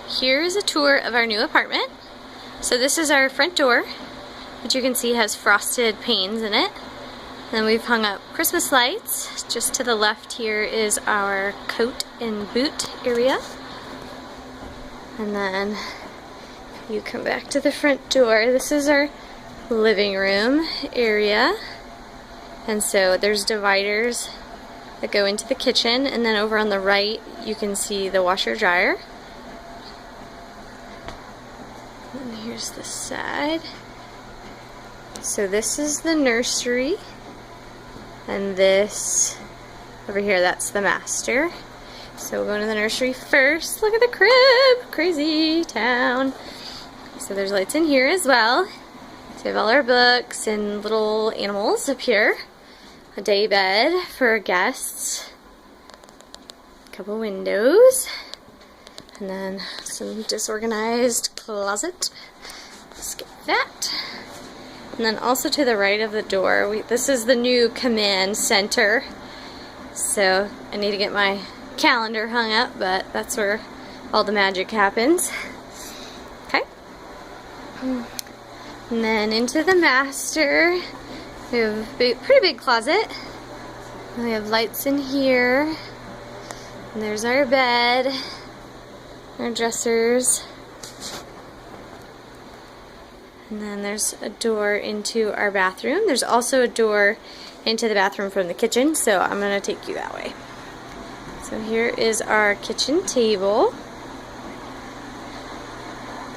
Here's a tour of our new apartment. So this is our front door, which you can see has frosted panes in it. Then we've hung up Christmas lights. Just to the left here is our coat and boot area. And then you come back to the front door. This is our living room area. And so there's dividers that go into the kitchen, and then over on the right you can see the washer dryer. And here's the side. So this is the nursery, and this over here, that's the master. So we'll go into the nursery first. Look at the crib! Crazy town. So there's lights in here as well. So we have all our books and little animals up here. A day bed for our guests. A couple windows. And then some disorganized closet. Skip that. And then also to the right of the door, this is the new command center. So I need to get my calendar hung up, but that's where all the magic happens. Okay. And then into the master, we have a pretty big closet. We have lights in here. And there's our bed, our dressers. And then there's a door into our bathroom. There's also a door into the bathroom from the kitchen, so I'm going to take you that way. So here is our kitchen table.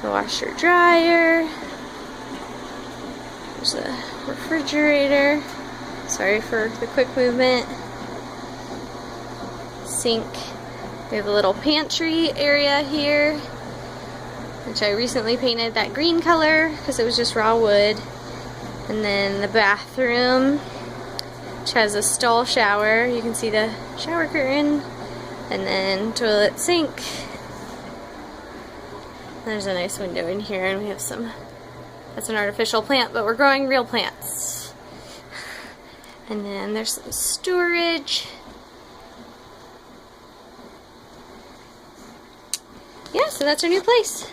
The washer dryer. There's a refrigerator. Sorry for the quick movement. Sink. We have a little pantry area here, which I recently painted that green color because it was just raw wood. And then the bathroom, which has a stall shower. You can see the shower curtain. And then toilet sink. There's a nice window in here, and we have some, that's an artificial plant, but we're growing real plants. And then there's some storage. Yeah, so that's our new place.